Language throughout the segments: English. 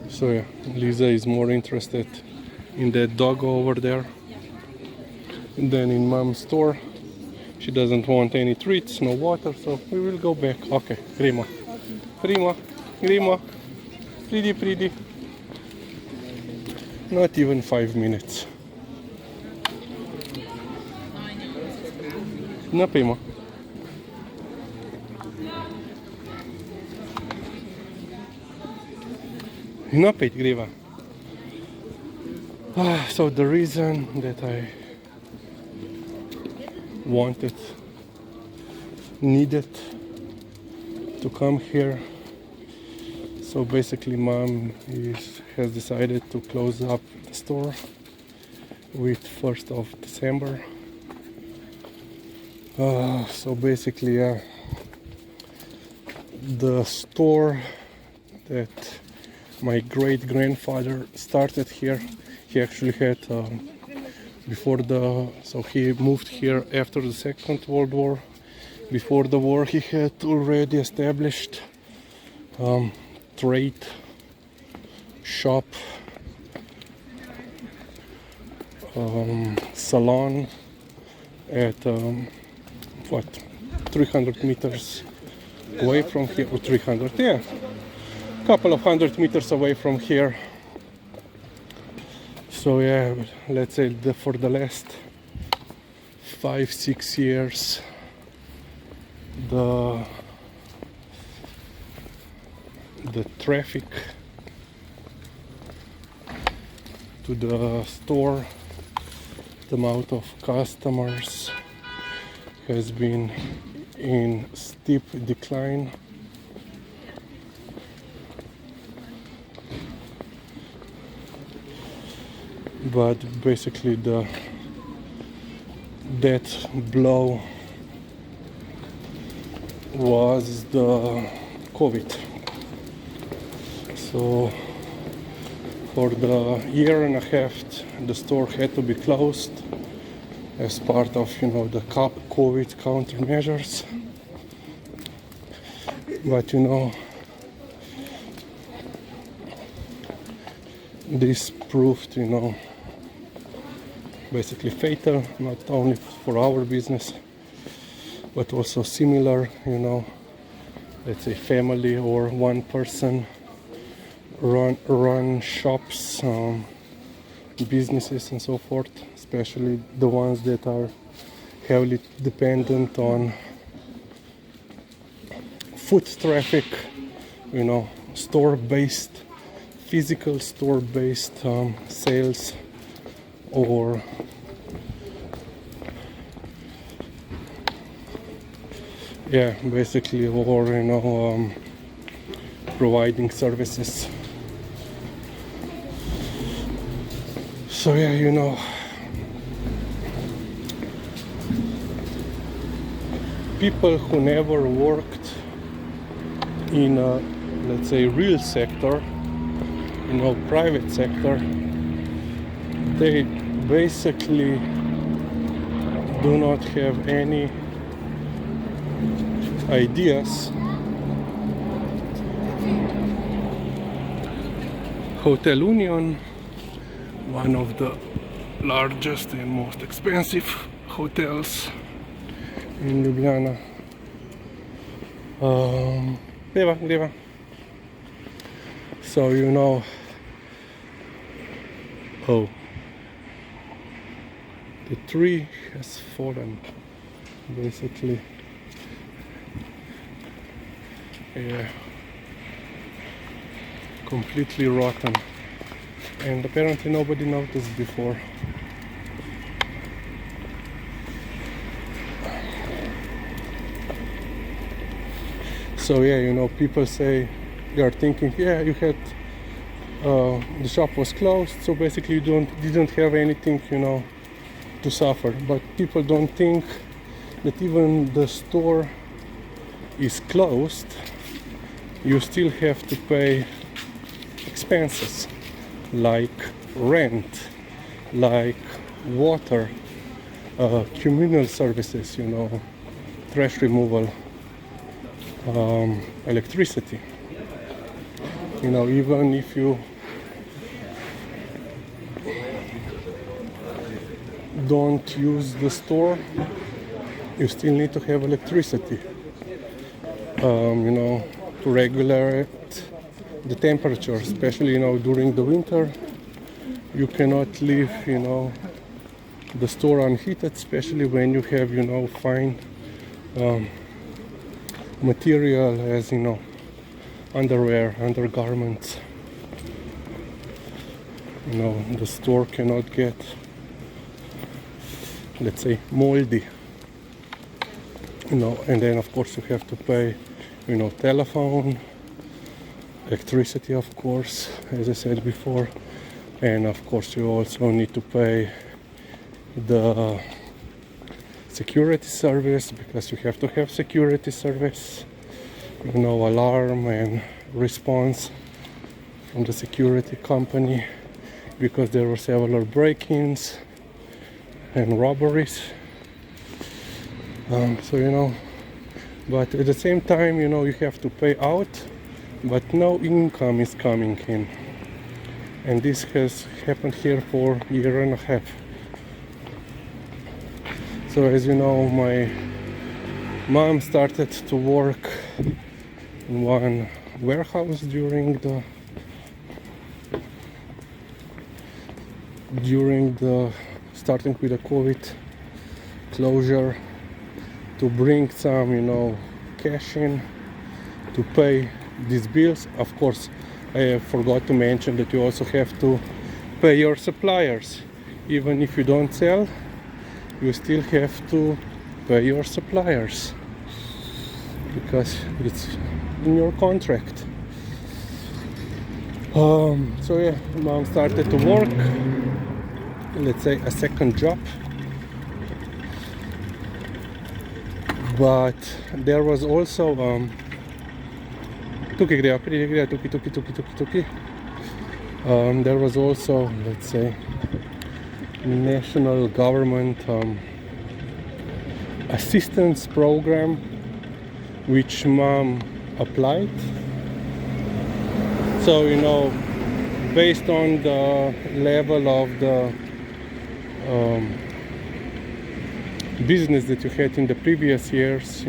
So yeah, Lisa is more interested in that dog over there than in mom's store. She doesn't want any treats, no water, so we will go back. Okay, Grima. Grima, Grima, pretty. Not even 5 minutes. Napijmo. Napij, Griva. So the reason that I needed to come here, so basically mom has decided to close up the store with 1st of December. So basically the store that my great-grandfather started here, he actually had so he moved here after the Second World War. Before the war he had already established trade shop, salon at 300 meters away from here, or 300, yeah, couple of 100 meters away from here. So yeah, let's say for the last 5-6 years the traffic to the store, the amount of customers has been in steep decline. But basically that blow was the COVID. So for the year and a half the store had to be closed as part of the COVID countermeasures. But this proved basically fatal, not only for our business but also similar, let's say family or one person run shops, businesses and so forth, especially the ones that are heavily dependent on foot traffic, store-based, physical store-based sales, or basically, or providing services. So people who never worked in a, let's say, real sector, private sector, they basically do not have any ideas. Hotel Union, one of the largest and most expensive hotels in Ljubljana. Leva. So the tree has fallen, basically. Completely rotten, and apparently nobody noticed before. So people say, they are thinking, you had the shop was closed, so basically you didn't have anything to suffer. But people don't think that even the store is closed, you still have to pay expenses like rent, like water, communal services, trash removal, electricity. Even if you don't use the store, you still need to have electricity, to regulate the temperature, especially, during the winter. You cannot leave, the store unheated, especially when you have, fine material as, underwear, undergarments. The store cannot get, let's say, moldy. And then of course you have to pay, telephone, electricity, of course, as I said before, and of course you also need to pay the security service, because you have to have security service, alarm and response from the security company, because there were several break-ins and robberies. But at the same time, you have to pay out, but no income is coming in. And this has happened here for a year and a half. So as you know, my mom started to work in one warehouse during the starting with the COVID closure, to bring some, cash in to pay these bills. Of course, I forgot to mention that you also have to pay your suppliers. Even if you don't sell, you still have to pay your suppliers, because it's in your contract. So yeah, mom started to work, let's say a second job. But there was also there was also, let's say, national government assistance program which mom applied. So based on the level of the business that you had in the previous years,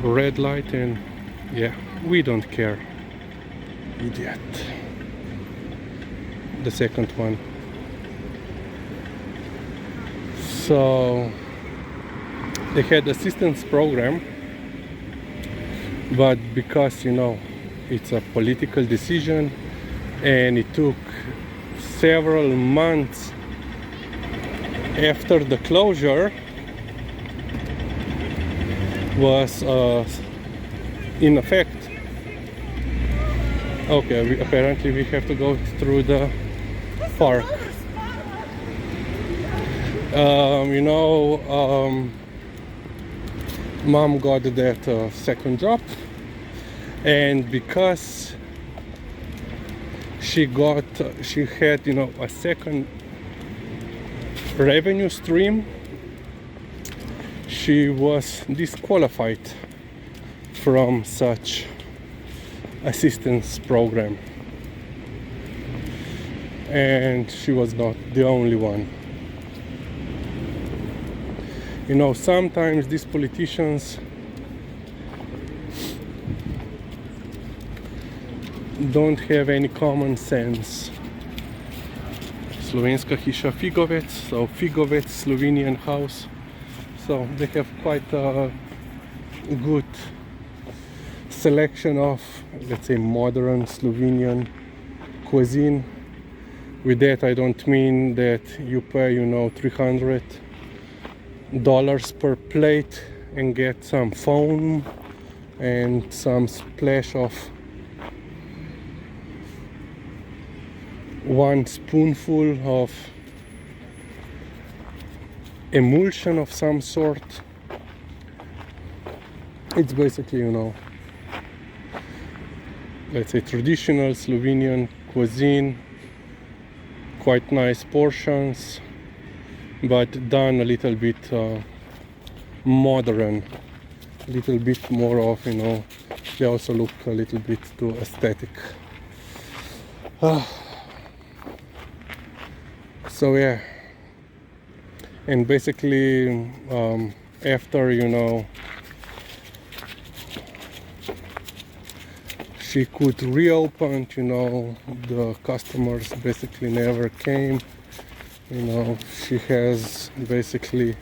red light, and yeah, we don't care, idiot. The second one. So they had assistance program, but because it's a political decision and it took several months after the closure was in effect. Okay, apparently we have to go through the park. Mom got that second job, and because she had a second revenue stream, she was disqualified from such assistance program, and she was not the only one. Sometimes these politicians don't have any common sense. Slovenska hiša Figovec, so Figovec, Slovenian house. So they have quite a good selection of, let's say, modern Slovenian cuisine. With that, I don't mean that you pay, $300 per plate and get some foam and some splash of one spoonful of emulsion of some sort. It's basically, let's say, traditional Slovenian cuisine, quite nice portions, but done a little bit modern, a little bit more of, they also look a little bit too aesthetic. So yeah, and basically after, you know, she could reopen, you know, the customers basically never came. You know, she has basically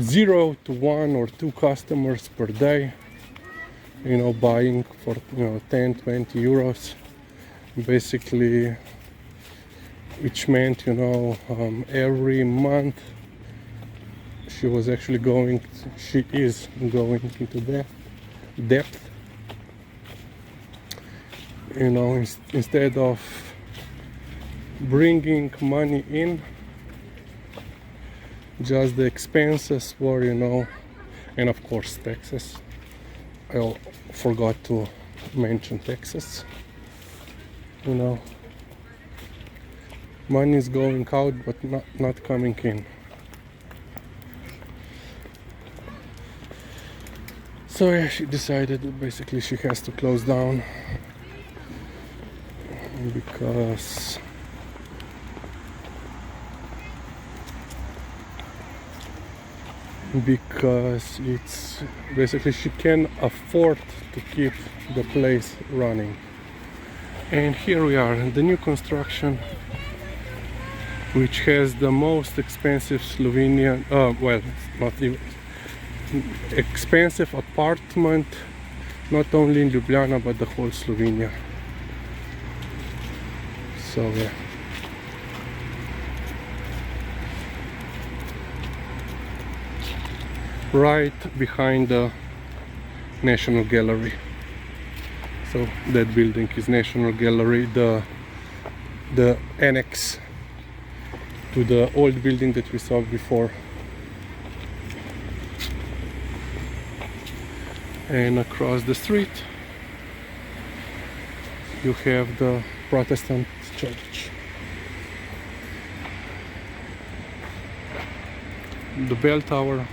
0 to 1 or 2 customers per day, you know, buying for, you know, 10-20 euros basically, which meant, you know, every month she is going into depth, you know, instead of bringing money in, just the expenses were, you know, and of course taxes. I forgot to mention taxes. You know, money is going out but not coming in. So yeah, she decided that basically she has to close down because it's basically she can afford to keep the place running. And here we are, the new construction, which has the most expensive Slovenian, well, not even expensive apartment, not only in Ljubljana but the whole Slovenia. So yeah. Right behind the National Gallery. So that building is National Gallery, the annex to the old building that we saw before. And across the street you have the Protestant church. The bell tower.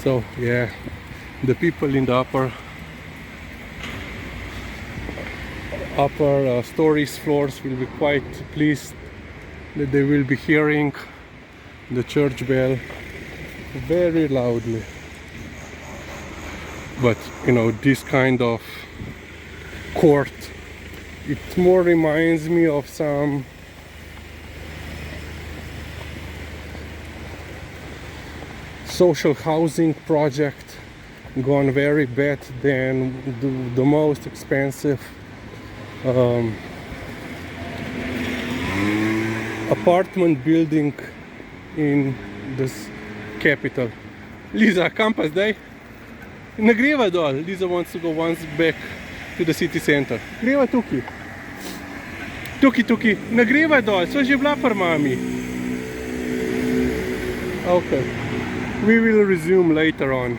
So yeah, the people in the upper stories, floors will be quite pleased that they will be hearing the church bell very loudly. But you know, this kind of court, it more reminds me of some social housing project gone very bad than the most expensive apartment building in this capital. Liza, kam pa zdaj? Ne greva dol. Liza wants to go once back to the city center. Greva tukaj. Tukaj. Ne greva dol, sva že bila pri mami. Okay. We will resume later on.